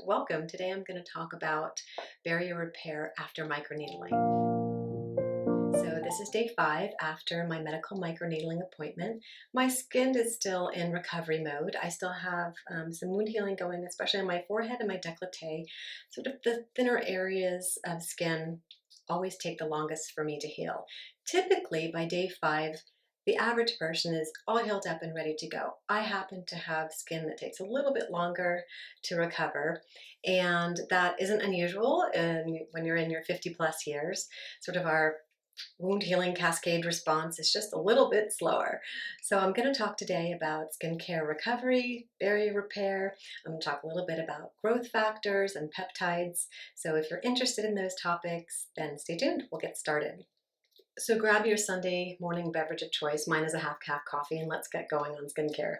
Welcome. Today I'm going to talk about barrier repair after microneedling. So this is day 5 after my medical microneedling appointment. My skin is still in recovery mode. I still have some wound healing going, especially on my forehead and my décolleté. Sort of the thinner areas of skin always take the longest for me to heal. Typically by day 5, the average person is all healed up and ready to go. I happen to have skin that takes a little bit longer to recover, and that isn't unusual when you're in your 50 plus years. Sort of our wound healing cascade response is just a little bit slower. So I'm going to talk today about skincare recovery, barrier repair. I'm going to talk a little bit about growth factors and peptides. So if you're interested in those topics, then stay tuned. We'll get started. So grab your Sunday morning beverage of choice. Mine is a half-calf coffee, and let's get going on skincare.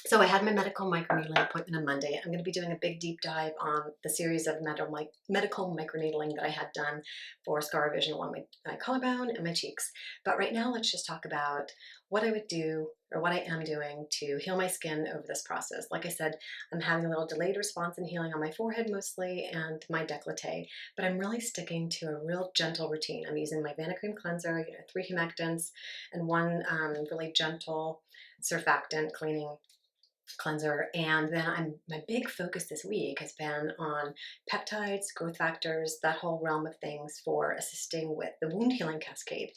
So I had my medical microneedling appointment on Monday. I'm going to be doing a big deep dive on the series of medical microneedling that I had done for scar revision along my collarbone and my cheeks. But right now, let's just talk about what I would do or what I am doing to heal my skin over this process. Like I said, I'm having a little delayed response in healing on my forehead mostly and my décolleté, but I'm really sticking to a real gentle routine. I'm using my Vanicream cleanser, 3 humectants, and one really gentle surfactant cleaning cleanser. And then my big focus this week has been on peptides, growth factors, that whole realm of things for assisting with the wound healing cascade.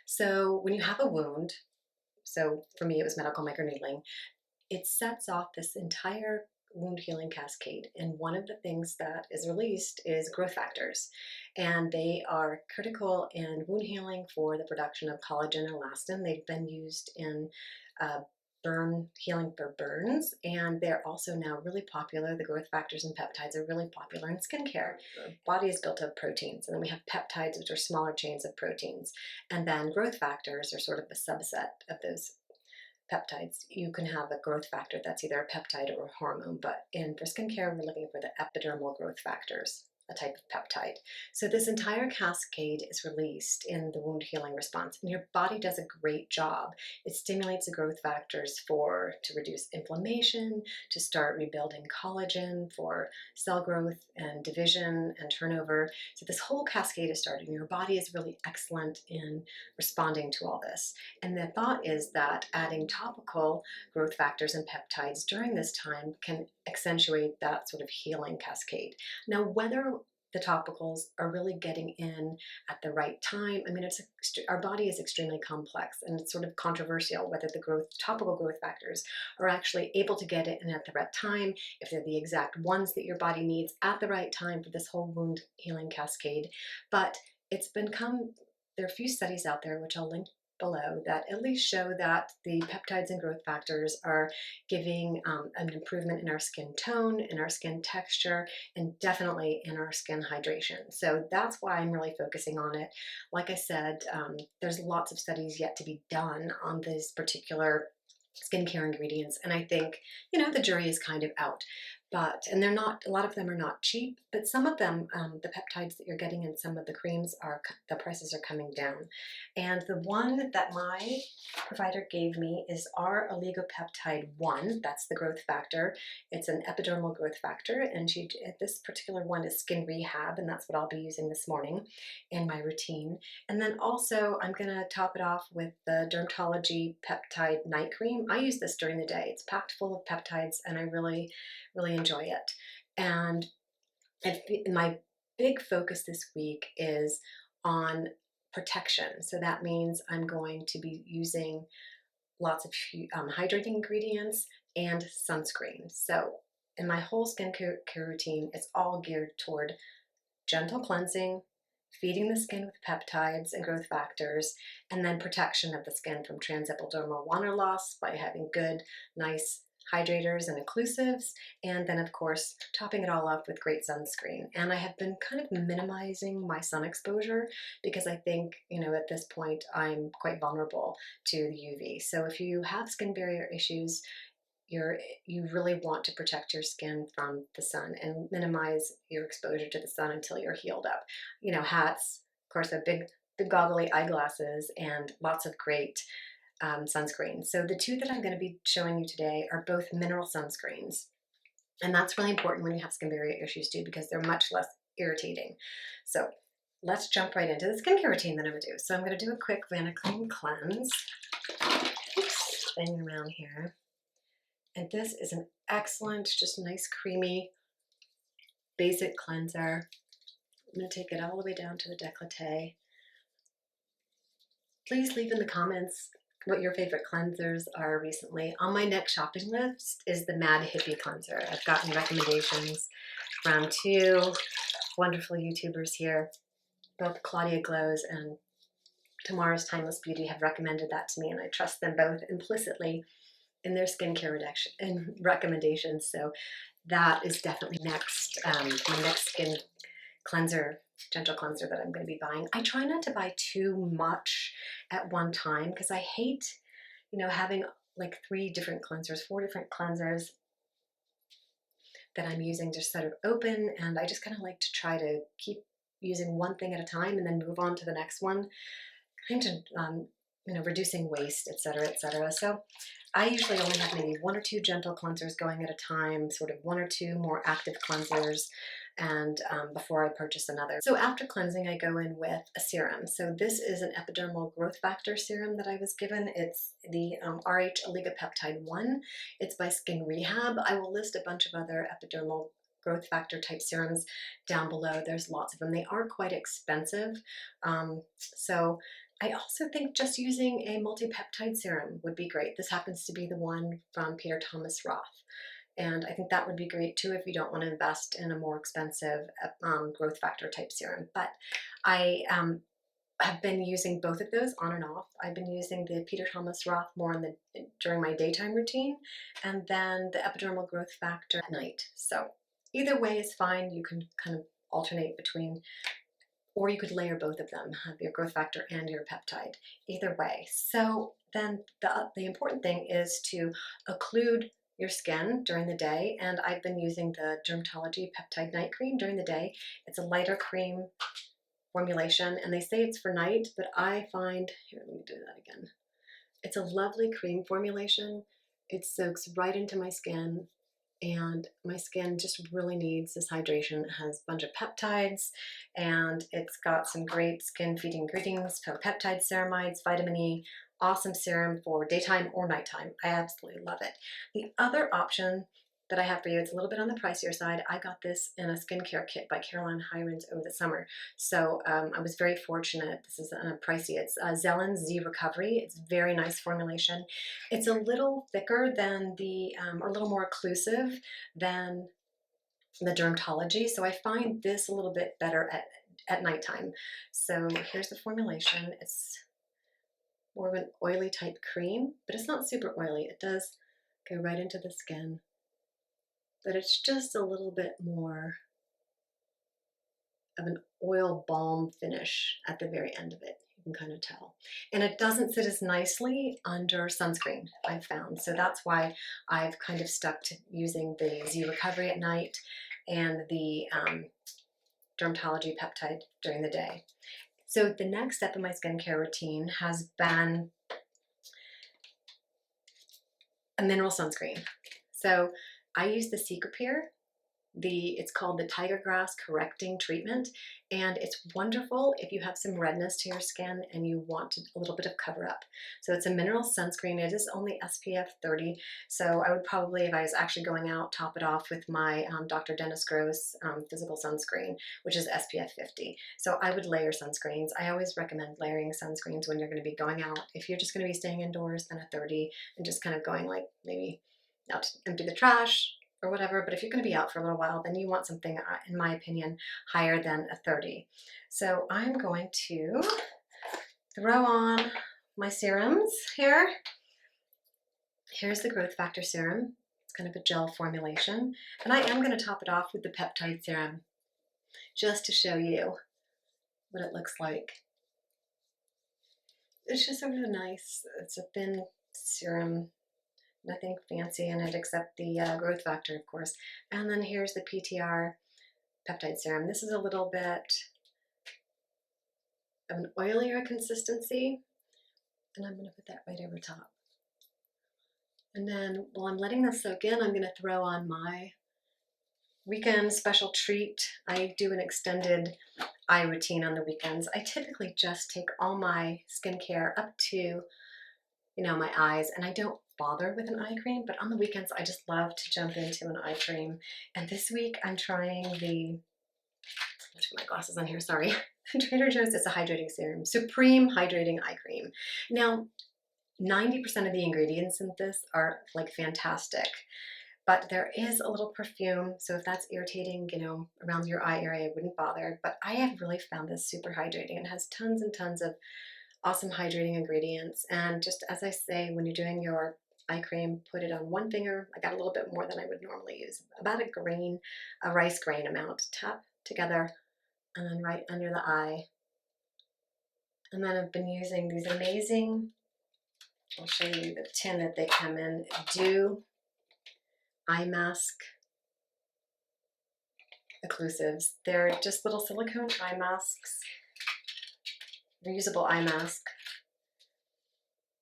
So when you have a wound, so for me it was medical microneedling, it sets off this entire wound healing cascade, and one of the things that is released is growth factors, and they are critical in wound healing for the production of collagen and elastin. They've been used in burn healing for burns, and they're also now really popular. The growth factors and peptides are really popular in skincare. The body is built of proteins, and then we have peptides, which are smaller chains of proteins, and then growth factors are sort of a subset of those peptides. You can have a growth factor that's either a peptide or a hormone, but for skincare, we're looking for the epidermal growth factors, a type of peptide. So this entire cascade is released in the wound healing response, and your body does a great job. It stimulates the growth factors to reduce inflammation, to start rebuilding collagen for cell growth and division and turnover. So this whole cascade is started, and your body is really excellent in responding to all this. And the thought is that adding topical growth factors and peptides during this time can accentuate that sort of healing cascade. Now, whether the topicals are really getting in at the right time. I mean, our body is extremely complex, and it's sort of controversial whether the topical growth factors are actually able to get it in at the right time, if they're the exact ones that your body needs at the right time for this whole wound healing cascade. But there are a few studies out there, which I'll link below, that at least show that the peptides and growth factors are giving an improvement in our skin tone, in our skin texture, and definitely in our skin hydration. So that's why I'm really focusing on it. Like I said, there's lots of studies yet to be done on these particular skincare ingredients, and I think the jury is kind of out. And they're not, a lot of them are not cheap, but some of them, the peptides that you're getting in some of the creams, the prices are coming down. And the one that my provider gave me is our oligopeptide 1. That's the growth factor. It's an epidermal growth factor, and this particular one is skin rehab, and that's what I'll be using this morning in my routine. And then also I'm going to top it off with the Dermatology Peptide Night Cream. I use this during the day. It's packed full of peptides, and I really enjoy it. And my big focus this week is on protection. So that means I'm going to be using lots of hydrating ingredients and sunscreen. So in my whole skincare routine, it's all geared toward gentle cleansing, feeding the skin with peptides and growth factors, and then protection of the skin from transepidermal water loss by having good, nice hydrators and occlusives, and then of course topping it all up with great sunscreen. And I have been kind of minimizing my sun exposure because I think at this point I'm quite vulnerable to the UV. So if you have skin barrier issues, you really want to protect your skin from the sun and minimize your exposure to the sun until you're healed up. Hats, of course, big goggly eyeglasses, and lots of great sunscreen. So the two that I'm going to be showing you today are both mineral sunscreens. And that's really important when you have skin barrier issues too, because they're much less irritating. So let's jump right into the skincare routine that I'm gonna do. So I'm gonna do a quick Vaniclean cleanse. Oops, spinning around here. And this is an excellent, just nice, creamy, basic cleanser. I'm gonna take it all the way down to the décolleté. Please leave in the comments what your favorite cleansers are recently. On my next shopping list is the Mad Hippie cleanser. I've gotten recommendations from two wonderful YouTubers here. Both Claudia Glows and Tomorrow's Timeless Beauty have recommended that to me, and I trust them both implicitly in their skincare recommendations. So that is definitely next, my next skin cleanser, gentle cleanser that I'm going to be buying. I try not to buy too much at one time because I hate, having like 3 different cleansers, 4 different cleansers that I'm using just sort of open, and I just kind of like to try to keep using one thing at a time and then move on to the next one, kind of reducing waste, etc., etc. So I usually only have maybe 1 or 2 gentle cleansers going at a time, sort of 1 or 2 more active cleansers, and before I purchase another. So after cleansing, I go in with a serum. So this is an epidermal growth factor serum that I was given. It's the RH Oligopeptide 1. It's by Skin Rehab. I will list a bunch of other epidermal growth factor type serums down below. There's lots of them. They are quite expensive. So I also think just using a multi-peptide serum would be great. This happens to be the one from Peter Thomas Roth. And I think that would be great too if you don't want to invest in a more expensive growth factor type serum. But I have been using both of those on and off. I've been using the Peter Thomas Roth more during my daytime routine, and then the epidermal growth factor at night. So either way is fine. You can kind of alternate between, or you could layer both of them, have your growth factor and your peptide, either way. So then the important thing is to occlude your skin during the day, and I've been using the Dermatology Peptide Night Cream during the day. It's a lighter cream formulation, and they say it's for night, but I find, here, let me do that again. It's a lovely cream formulation. It soaks right into my skin, and my skin just really needs this hydration. It has a bunch of peptides, and it's got some great skin feeding ingredients, peptide ceramides, vitamin E, awesome serum for daytime or nighttime. I absolutely love it. The other option that I have for you, it's a little bit on the pricier side. I got this in a skincare kit by Caroline Hirons over the summer. So I was very fortunate. This is pricey. It's Zellen's Z Recovery. It's a very nice formulation. It's a little thicker than or a little more occlusive than the Dermatology. So I find this a little bit better at nighttime. So here's the formulation. It's more of an oily type cream, but it's not super oily. It does go right into the skin, but it's just a little bit more of an oil balm finish at the very end of it. You can kind of tell. And it doesn't sit as nicely under sunscreen, I've found. So that's why I've kind of stuck to using the Z Recovery at night and the Dermatology Peptide during the day. So the next step in my skincare routine has been a mineral sunscreen. So I use the Cicapair. It's called the Tiger Grass Correcting Treatment, and it's wonderful if you have some redness to your skin and you want a little bit of cover up. So it's a mineral sunscreen. It is only SPF 30, so I would probably, if I was actually going out, top it off with my Dr. Dennis Gross physical sunscreen, which is SPF 50. So I would layer sunscreens. I always recommend layering sunscreens when you're going to be going out. If you're just going to be staying indoors, then a 30, and just kind of going like maybe out to empty the trash or whatever. But if you're going to be out for a little while, then you want something, in my opinion, higher than a 30. So I'm going to throw on my serums here. Here's the growth factor serum. It's kind of a gel formulation. And I am going to top it off with the peptide serum just to show you what it looks like. It's just sort of nice. It's a thin serum. Nothing fancy in it except the growth factor, of course. And then here's the PTR peptide serum. This is a little bit of an oilier consistency, and I'm going to put that right over top. And then while I'm letting this soak in, I'm going to throw on my weekend special treat. I do an extended eye routine on the weekends. I typically just take all my skincare up to, my eyes, and I don't bother with an eye cream, but on the weekends I just love to jump into an eye cream. And this week I'm trying the, let's put my glasses on here, sorry. Trader Joe's, it's a hydrating serum, Supreme Hydrating Eye Cream. Now, 90% of the ingredients in this are like fantastic, but there is a little perfume, so if that's irritating, around your eye area, I wouldn't bother. But I have really found this super hydrating. It has tons and tons of awesome hydrating ingredients. And just as I say, when you're doing your eye cream, put it on one finger. I got a little bit more than I would normally use, about a grain, a rice grain amount. Tap together and then right under the eye. And then I've been using these amazing, I'll show you the tin that they come in, Dew eye mask occlusives. They're just little silicone eye masks, reusable eye mask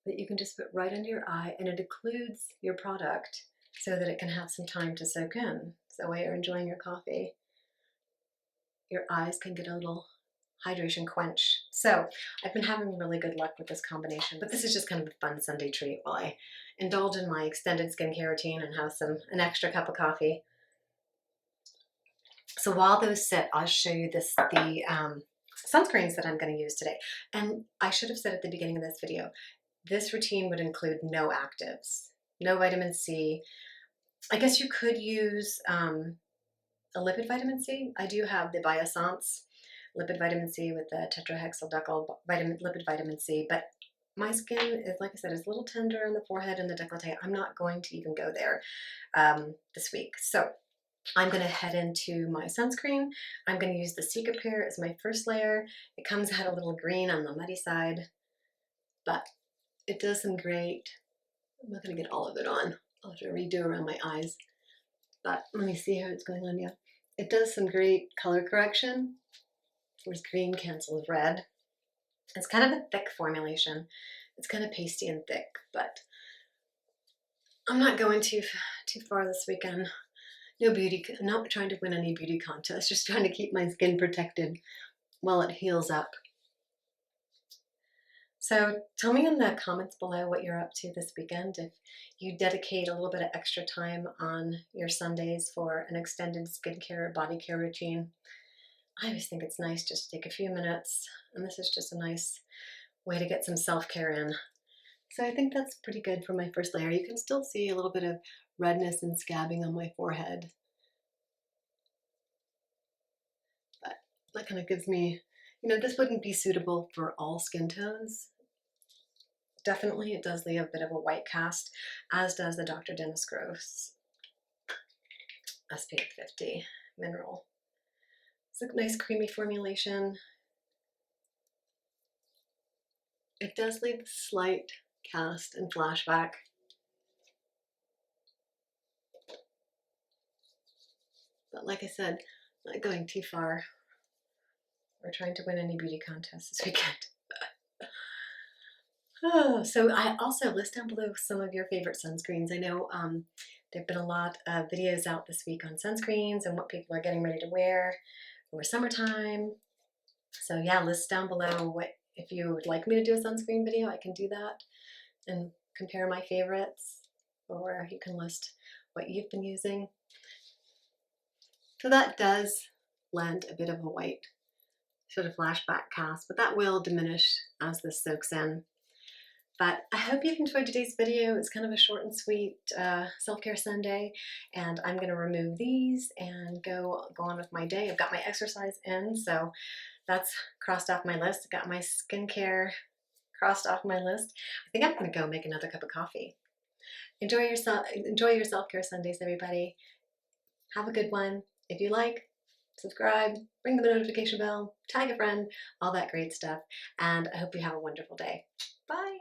that you can just put right under your eye, and it occludes your product so that it can have some time to soak in. So while you're enjoying your coffee, your eyes can get a little hydration quench. So I've been having really good luck with this combination, but this is just kind of a fun Sunday treat while I indulge in my extended skincare routine and have an extra cup of coffee. So while those sit, I'll show you the sunscreens that I'm going to use today. And I should have said at the beginning of this video, this routine would include no actives, no vitamin C. I guess you could use a lipid vitamin C. I do have the Biossance lipid vitamin C with the tetrahexyldecyl lipid vitamin C, but my skin is, like I said, is a little tender in the forehead and the décolleté. I'm not going to even go there this week. So I'm going to head into my sunscreen. I'm going to use the Cicapair as my first layer. It comes out a little green on the muddy side, but it does some great, I'm not going to get all of it on. I'll have to redo around my eyes, but let me see how it's going on. Yeah, it does some great color correction. Whereas green cancels red. It's kind of a thick formulation. It's kind of pasty and thick, but I'm not going too far this weekend. No beauty, I'm not trying to win any beauty contest, just trying to keep my skin protected while it heals up. So tell me in the comments below what you're up to this weekend. If you dedicate a little bit of extra time on your Sundays for an extended skincare, body care routine. I always think it's nice just to take a few minutes, and this is just a nice way to get some self-care in. So I think that's pretty good for my first layer. You can still see a little bit of redness and scabbing on my forehead, but that kind of gives me, this wouldn't be suitable for all skin tones. Definitely it does leave a bit of a white cast, as does the Dr. Dennis Gross SPF 50 mineral. It's a nice creamy formulation. It does leave a slight cast and flashback. But like I said, not going too far. We're trying to win any beauty contests this weekend. Oh, so I also list down below some of your favorite sunscreens. I know there have been a lot of videos out this week on sunscreens and what people are getting ready to wear for summertime. So yeah, list down below if you would like me to do a sunscreen video, I can do that and compare my favorites, or you can list what you've been using. So that does lend a bit of a white sort of flashback cast, but that will diminish as this soaks in. But I hope you've enjoyed today's video. It's kind of a short and sweet self-care Sunday, and I'm going to remove these and go on with my day. I've got my exercise in, so that's crossed off my list. I've got my skincare crossed off my list. I think I'm going to go make another cup of coffee. Enjoy your self-care Sundays, everybody. Have a good one. If you like, subscribe, ring the notification bell, tag a friend, all that great stuff. And I hope you have a wonderful day. Bye.